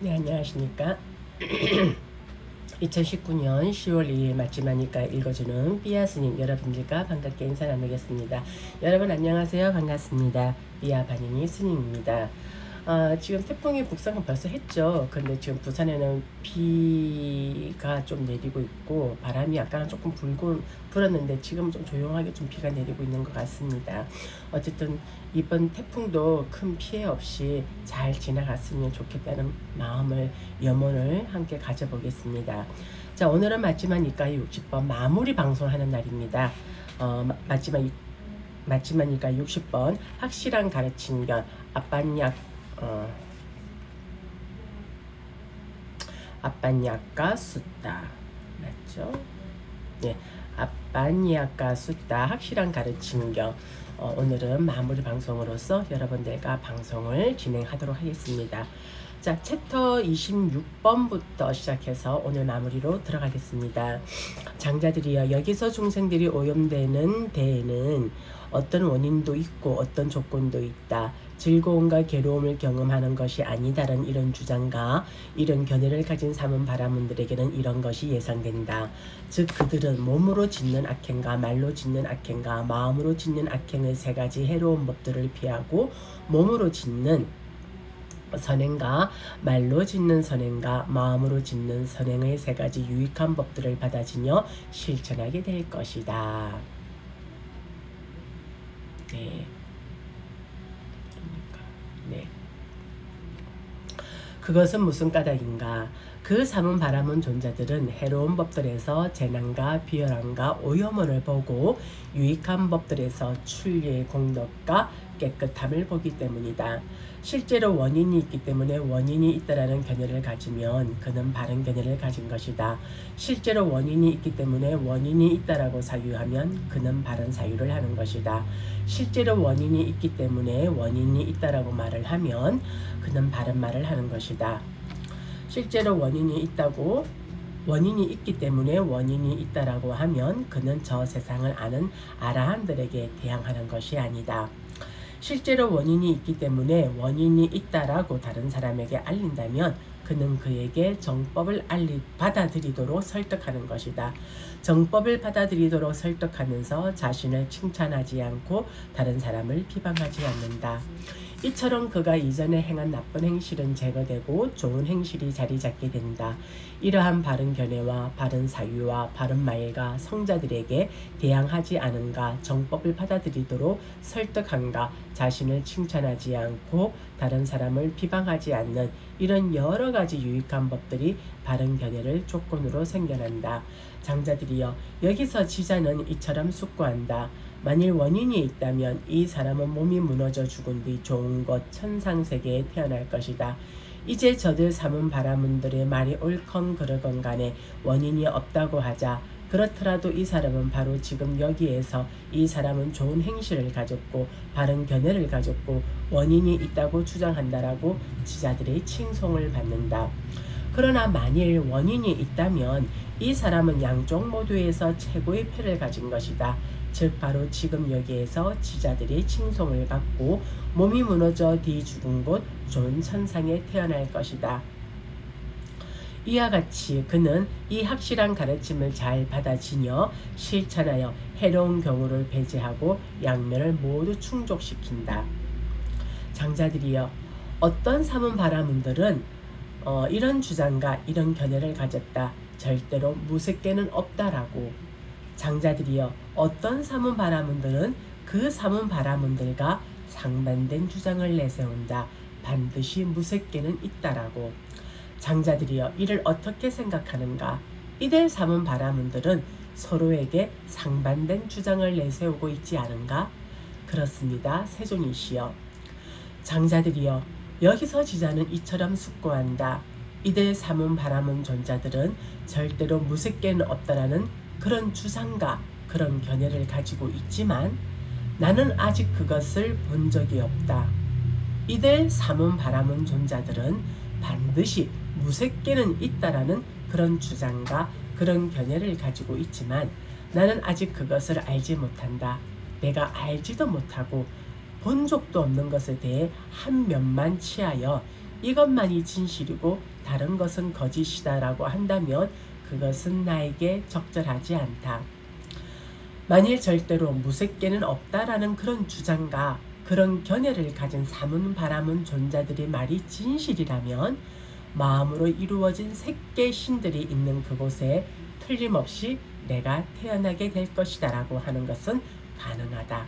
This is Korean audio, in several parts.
네, 안녕하십니까. 2019년 10월 2일 맞지마니까 읽어주는 삐아 스님 여러분들과 반갑게 인사 나누겠습니다. 여러분 안녕하세요. 반갑습니다. 삐아 반인이 스님입니다. 지금 태풍이 북상은 벌써 했죠. 근데 지금 부산에는 비가 좀 내리고 있고 바람이 아까는 조금 불었는데 지금 좀 조용하게 좀 비가 내리고 있는 것 같습니다. 어쨌든 이번 태풍도 큰 피해 없이 잘 지나갔으면 좋겠다는 마음을 염원을 함께 가져보겠습니다. 자, 오늘은 맞지마니까 60번 마무리 방송하는 날입니다. 맞지마니까 60번 확실한 가르침견 아빤약과 숫다 맞죠? 네, 아빤약과 숫다 확실한 가르침경. 오늘은 마무리 방송으로서 여러분들과 방송을 진행하도록 하겠습니다. 자, 챕터 26번부터 시작해서 오늘 마무리로 들어가겠습니다. 장자들이여, 여기서 중생들이 오염되는 데에는 어떤 원인도 있고 어떤 조건도 있다. 즐거움과 괴로움을 경험하는 것이 아니다라는 이런 주장과 이런 견해를 가진 사문바라문들에게는 이런 것이 예상된다. 즉 그들은 몸으로 짓는 악행과 말로 짓는 악행과 마음으로 짓는 악행의 세 가지 해로운 법들을 피하고 몸으로 짓는 선행과 말로 짓는 선행과 마음으로 짓는 선행의 세 가지 유익한 법들을 받아지며 실천하게 될 것이다. 네. 그것은 무슨 까닭인가? 그 사문 바라문 존자들은 해로운 법들에서 재난과 비열함과 오염을 보고 유익한 법들에서 출리의 공덕과 깨끗함을 보기 때문이다. 실제로 원인이 있기 때문에 원인이 있다라는 견해를 가지면 그는 바른 견해를 가진 것이다. 실제로 원인이 있기 때문에 원인이 있다라고 사유하면 그는 바른 사유를 하는 것이다. 실제로 원인이 있기 때문에 원인이 있다라고 말을 하면 그는 바른 말을 하는 것이다. 실제로 원인이 있기 때문에 원인이 있다라고 하면 그는 저 세상을 아는 아라한들에게 대항하는 것이 아니다. 실제로 원인이 있기 때문에 원인이 있다라고 다른 사람에게 알린다면 그는 그에게 정법을 받아들이도록 설득하는 것이다. 정법을 받아들이도록 설득하면서 자신을 칭찬하지 않고 다른 사람을 비방하지 않는다. 이처럼 그가 이전에 행한 나쁜 행실은 제거되고 좋은 행실이 자리 잡게 된다. 이러한 바른 견해와 바른 사유와 바른 말과 성자들에게 대항하지 않은가, 정법을 받아들이도록 설득한가, 자신을 칭찬하지 않고 다른 사람을 비방하지 않는 이런 여러 가지 유익한 법들이 바른 견해를 조건으로 생겨난다. 장자들이여, 여기서 지자는 이처럼 숙고한다. 만일 원인이 있다면 이 사람은 몸이 무너져 죽은 뒤 좋은 곳 천상세계에 태어날 것이다. 이제 저들 사문 바라문들의 말이 옳건 그르건 간에 원인이 없다고 하자. 그렇더라도 이 사람은 바로 지금 여기에서 이 사람은 좋은 행실을 가졌고 바른 견해를 가졌고 원인이 있다고 주장한다라고 지자들의 칭송을 받는다. 그러나 만일 원인이 있다면 이 사람은 양쪽 모두에서 최고의 패를 가진 것이다. 즉 바로 지금 여기에서 지자들의 칭송을 받고 몸이 무너져 뒤 죽은 곳 좋은 천상에 태어날 것이다. 이와 같이 그는 이 확실한 가르침을 잘 받아지며 실천하여 해로운 경우를 배제하고 양면을 모두 충족시킨다. 장자들이여, 어떤 사문 바라문들은 이런 주장과 이런 견해를 가졌다. 절대로 무색계는 없다라고. 장자들이여, 어떤 사문 바라문들은 그 사문 바라문들과 상반된 주장을 내세운다. 반드시 무색계는 있다라고. 장자들이여, 이를 어떻게 생각하는가? 이들 사문 바라문들은 서로에게 상반된 주장을 내세우고 있지 않은가? 그렇습니다. 세존이시여. 장자들이여, 여기서 지자는 이처럼 숙고한다. 이들 사문 바라문 존자들은 절대로 무색계는 없다라는 그런 주장과 그런 견해를 가지고 있지만 나는 아직 그것을 본 적이 없다. 이들 사문 바라문 존자들은 반드시 무색계는 있다라는 그런 주장과 그런 견해를 가지고 있지만 나는 아직 그것을 알지 못한다. 내가 알지도 못하고 본 적도 없는 것에 대해 한 면만 취하여 이것만이 진실이고 다른 것은 거짓이다라고 한다면 그것은 나에게 적절하지 않다. 만일 절대로 무색계는 없다라는 그런 주장과 그런 견해를 가진 사문 바라문 존자들의 말이 진실이라면 마음으로 이루어진 색계 신들이 있는 그곳에 틀림없이 내가 태어나게 될 것이다 라고 하는 것은 가능하다.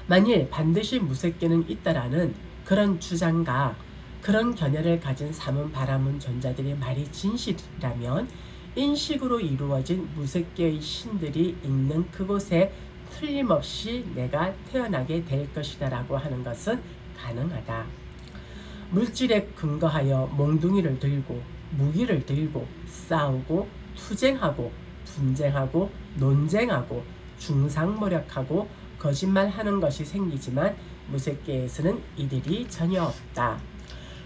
만일 반드시 무색계는 있다라는 그런 주장과 그런 견해를 가진 사문 바라문 존자들의 말이 진실이라면 인식으로 이루어진 무색계의 신들이 있는 그곳에 틀림없이 내가 태어나게 될 것이다 라고 하는 것은 가능하다. 물질에 근거하여 몽둥이를 들고 무기를 들고 싸우고 투쟁하고 분쟁하고 논쟁하고 중상모략하고 거짓말하는 것이 생기지만 무색계에서는 이들이 전혀 없다.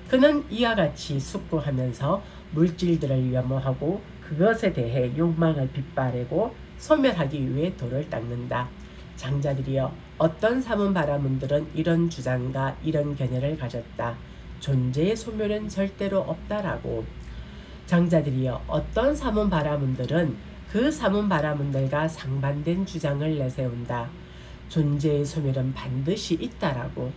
그는 이와 같이 숙고하면서 물질들을 염호하고 그것에 대해 욕망을 빗바래고 소멸하기 위해 돌을 닦는다. 장자들이여, 어떤 사문 바라문들은 이런 주장과 이런 견해를 가졌다. 존재의 소멸은 절대로 없다라고. 장자들이여, 어떤 사문 바라문들은 그 사문 바라문들과 상반된 주장을 내세운다. 존재의 소멸은 반드시 있다라고.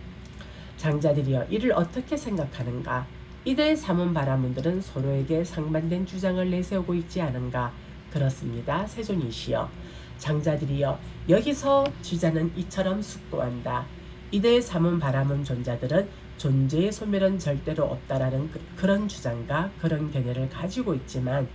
장자들이여, 이를 어떻게 생각하는가? 이들 사문 바라문들은 서로에게 상반된 주장을 내세우고 있지 않은가? 그렇습니다. 세존이시여. 장자들이여, 여기서 지자는 이처럼 숙고한다. 이들 사문 바라문 존자들은 존재의 소멸은 절대로 없다라는 그런 주장과 그런 견해를 가지고 있지만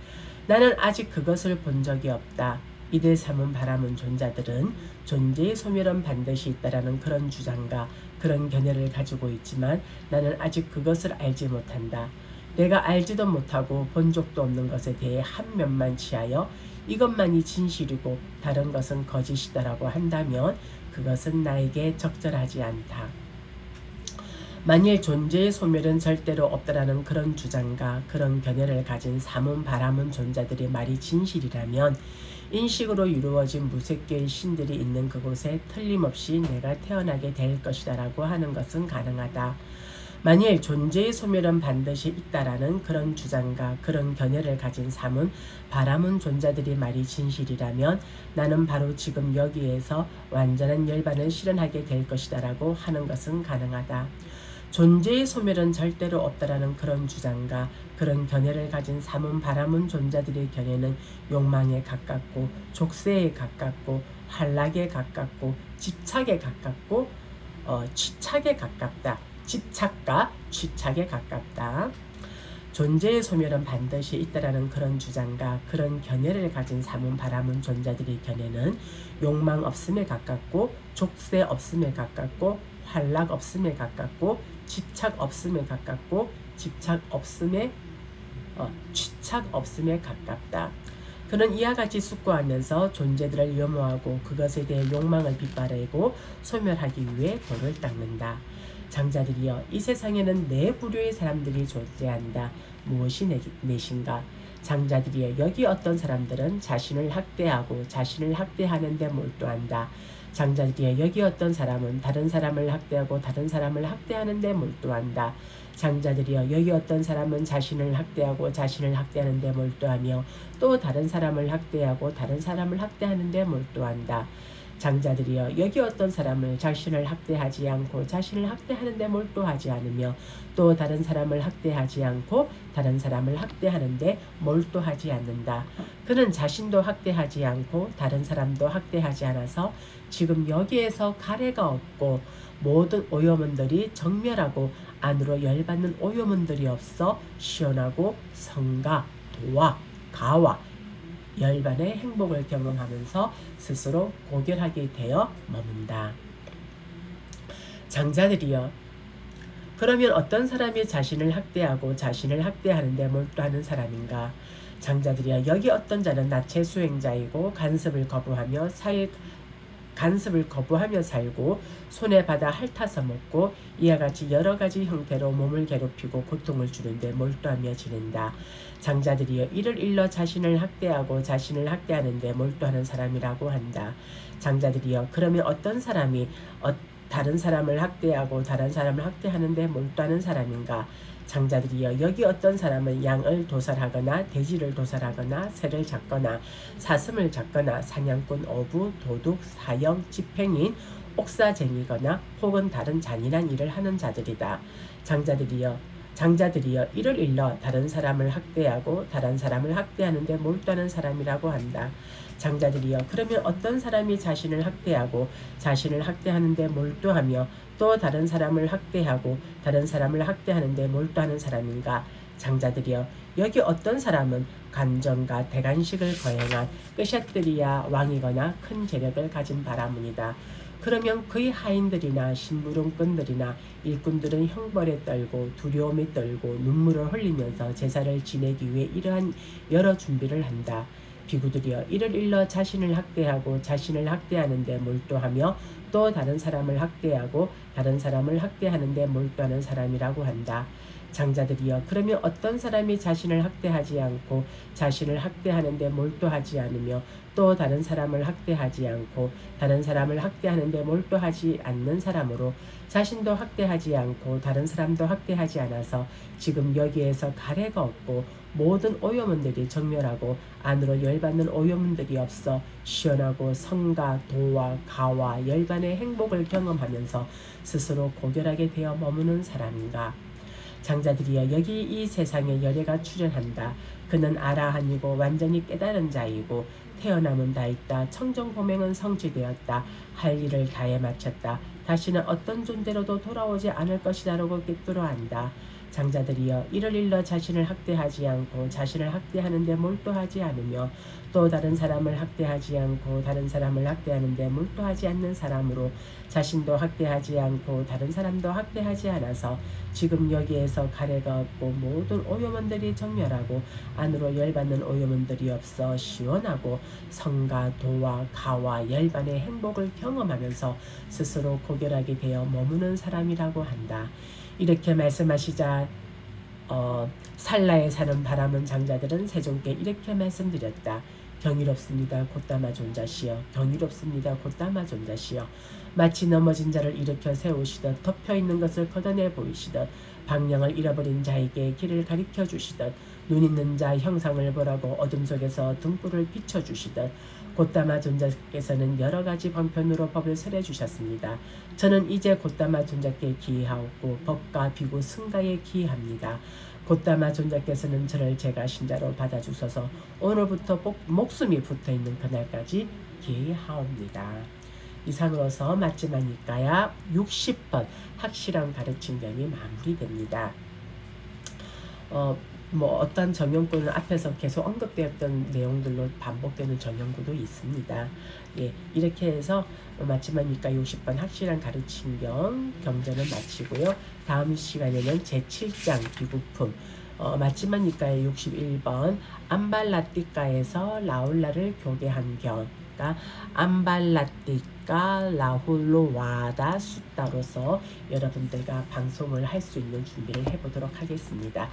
나는 아직 그것을 본 적이 없다. 이들 사문 바라문 존자들은 존재의 소멸은 반드시 있다라는 그런 주장과 그런 견해를 가지고 있지만 나는 아직 그것을 알지 못한다. 내가 알지도 못하고 본 적도 없는 것에 대해 한 면만 취하여 이것만이 진실이고 다른 것은 거짓이다라고 한다면 그것은 나에게 적절하지 않다. 만일 존재의 소멸은 절대로 없다라는 그런 주장과 그런 견해를 가진 사문 바라문 존자들의 말이 진실이라면 인식으로 이루어진 무색계의 신들이 있는 그곳에 틀림없이 내가 태어나게 될 것이다 라고 하는 것은 가능하다. 만일 존재의 소멸은 반드시 있다라는 그런 주장과 그런 견해를 가진 사문 바라문 존자들의 말이 진실이라면 나는 바로 지금 여기에서 완전한 열반을 실현하게 될 것이다 라고 하는 것은 가능하다. 존재의 소멸은 절대로 없다라는 그런 주장과 그런 견해를 가진 사문 바라문 존자들의 견해는 욕망에 가깝고 족쇄에 가깝고 환락에 가깝고 집착에 가깝고 취착에 가깝다. 집착과 취착에 가깝다. 존재의 소멸은 반드시 있다라는 그런 주장과 그런 견해를 가진 사문 바라문 존자들의 견해는 욕망 없음에 가깝고 족쇄 없음에 가깝고 환락 없음에 가깝고 집착 없음에 가깝고 집착 없음에 취착 없음에 가깝다. 그는 이와 같이 숙고하면서 존재들을 염호하고 그것에 대해 욕망을 빗바래고 소멸하기 위해 돌을 닦는다. 장자들이여, 이 세상에는 네 부류의 사람들이 존재한다. 무엇이 넷인가? 장자들이여, 여기 어떤 사람들은 자신을 학대하고 자신을 학대하는 데 몰두한다. 장자들이여, 여기 어떤 사람은 다른 사람을 학대하고 다른 사람을 학대하는 데 몰두한다. 장자들이여, 여기 어떤 사람은 자신을 학대하고 자신을 학대하는 데 몰두하며 또 다른 사람을 학대하고 다른 사람을 학대하는 데 몰두한다. 장자들이여, 여기 어떤 사람을 자신을 학대하지 않고 자신을 학대하는 데 몰두하지 않으며 또 다른 사람을 학대하지 않고 다른 사람을 학대하는 데 몰두하지 않는다. 그는 자신도 학대하지 않고 다른 사람도 학대하지 않아서 지금 여기에서 가래가 없고 모든 오염원들이 정멸하고 안으로 열받는 오염원들이 없어 시원하고 성가, 도와, 가와 열반의 행복을 경험하면서 스스로 고결하게 되어 머문다. 장자들이여, 그러면 어떤 사람이 자신을 학대하고 자신을 학대하는 데 몰두하는 사람인가? 장자들이여, 여기 어떤 자는 나체 수행자이고 간섭을 거부하며 살고 손에 받아 핥아서 먹고 이와 같이 여러 가지 형태로 몸을 괴롭히고 고통을 주는데 몰두하며 지낸다. 장자들이여, 이를 일러 자신을 학대하고 자신을 학대하는 데 몰두하는 사람이라고 한다. 장자들이여, 그러면 어떤 사람이 다른 사람을 학대하고 다른 사람을 학대하는 데 몰두하는 사람인가? 장자들이여 여기 어떤 사람은 양을 도살하거나 돼지를 도살하거나 새를 잡거나 사슴을 잡거나 사냥꾼, 어부, 도둑, 사형, 집행인, 옥사쟁이거나 혹은 다른 잔인한 일을 하는 자들이다. 장자들이여 이를 일러 다른 사람을 학대하고 다른 사람을 학대하는 데 몰두하는 사람이라고 한다. 장자들이여 그러면 어떤 사람이 자신을 학대하고 자신을 학대하는 데 몰두하며 또 다른 사람을 학대하고 다른 사람을 학대하는 데 몰두하는 사람인가? 장자들이여 여기 어떤 사람은 간정과 대간식을 거행한 끄샤뜨리야 왕이거나 큰 재력을 가진 바라문이다. 그러면 그의 하인들이나 심부름꾼들이나 일꾼들은 형벌에 떨고 두려움에 떨고 눈물을 흘리면서 제사를 지내기 위해 이러한 여러 준비를 한다. 비구들이여 이를 일러 자신을 학대하고 자신을 학대하는 데 몰두하며 또 다른 사람을 학대하고 다른 사람을 학대하는 데 몰두하는 사람이라고 한다. 장자들이여 그러면 어떤 사람이 자신을 학대하지 않고 자신을 학대하는 데 몰두하지 않으며 또 다른 사람을 학대하지 않고 다른 사람을 학대하는 데 몰두하지 않는 사람으로 자신도 학대하지 않고 다른 사람도 학대하지 않아서 지금 여기에서 가래가 없고 모든 오염원들이 정멸하고 안으로 열받는 오염원들이 없어 시원하고 성과 도와 가와 열반의 행복을 경험하면서 스스로 고결하게 되어 머무는 사람인가? 장자들이여 여기 이 세상에 열애가 출현한다. 그는 아라한이고 완전히 깨달은 자이고 태어남은 다 있다. 청정보명은 성취되었다. 할 일을 다해 마쳤다. 다시는 어떤 존재로도 돌아오지 않을 것이다라고 꿰뚫어 안다. 장자들이여 이를 일러 자신을 학대하지 않고 자신을 학대하는 데 몰두하지 않으며 또 다른 사람을 학대하지 않고 다른 사람을 학대하는 데 몰두하지 않는 사람으로 자신도 학대하지 않고 다른 사람도 학대하지 않아서 지금 여기에서 가래가 없고 모든 오염원들이 정멸하고 안으로 열받는 오염원들이 없어 시원하고 성과 도와 가와 열반의 행복을 경험하면서 스스로 고결하게 되어 머무는 사람이라고 한다. 이렇게 말씀하시자 살라에 사는 바라문 장자들은 세종께 이렇게 말씀드렸다. 경이롭습니다. 곧다마 존자시여. 경이롭습니다. 곧다마 존자시여. 마치 넘어진 자를 일으켜 세우시듯 덮여있는 것을 걷어내 보이시듯 방향을 잃어버린 자에게 길을 가리켜 주시듯 눈 있는 자 형상을 보라고 어둠 속에서 등불을 비춰주시듯 곧다마 존자께서는 여러가지 방편으로 법을 설해주셨습니다. 저는 이제 곧다마 존자께 기하옵고 법과 비구 승가에 기합니다. 곧다마 존자께서는 저를 제가 신자로 받아주셔서 오늘부터 목숨이 붙어있는 그날까지 기하옵니다. 이상으로서 마지막이까야 60번 확실한 가르침 gem이 마무리됩니다. 어떤 정형구는 앞에서 계속 언급되었던 내용들로 반복되는 정형구도 있습니다. 예, 이렇게 해서 마지막이니까 60번 확실한 가르침경 경전을 마치고요. 다음 시간에는 제7장 비구품 마지막이니까의 61번 암발라띠가에서 라울라를 교대한 경 암발라띠가 라훌로 와다 숫다로서 여러분들과 방송을 할 수 있는 준비를 해보도록 하겠습니다.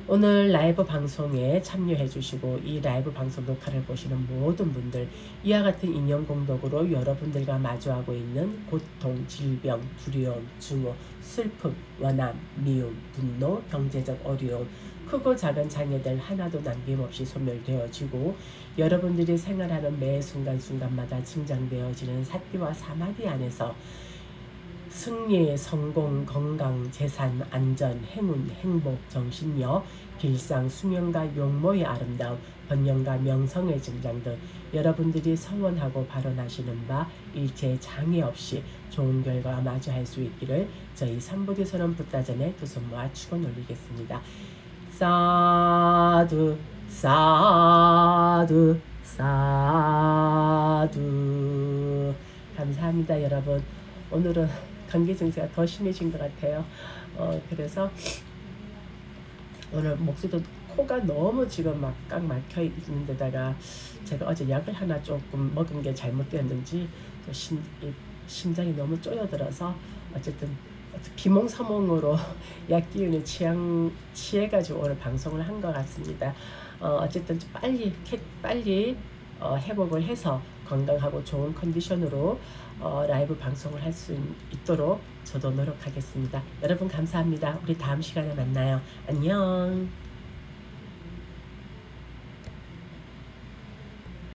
오늘 라이브 방송에 참여해 주시고 이 라이브 방송 녹화를 보시는 모든 분들 이와 같은 인연공덕으로 여러분들과 마주하고 있는 고통, 질병, 두려움, 증오, 슬픔, 원함, 미움, 분노, 경제적 어려움, 크고 작은 장애들 하나도 남김없이 소멸되어지고 여러분들이 생활하는 매 순간순간마다 증장되어지는 사띠와 사마디 안에서 승리, 성공, 건강, 재산, 안전, 행운, 행복, 정신력, 길상, 수명과 용모의 아름다움, 번영과 명성의 증장 등 여러분들이 서원하고 발언하시는 바 일체 장애 없이 좋은 결과와 마주할 수 있기를 저희 삼부디선언 붓다전에 두 손 모아 축원 올리겠습니다. 사두 사두 사두. 감사합니다 여러분. 오늘은 감기 증세가 더 심해진 것 같아요. 그래서 오늘 목소리도 코가 너무 지금 막 꽉 막혀 있는 데다가 제가 어제 약을 하나 조금 먹은 게 잘못되었는지 또 심장이 너무 쪼여들어서 어쨌든 비몽사몽으로 약 기운에 취해가지고 오늘 방송을 한 것 같습니다. 어쨌든 빨리 회복을 해서 건강하고 좋은 컨디션으로 라이브 방송을 할 수 있도록 저도 노력하겠습니다. 여러분 감사합니다. 우리 다음 시간에 만나요. 안녕.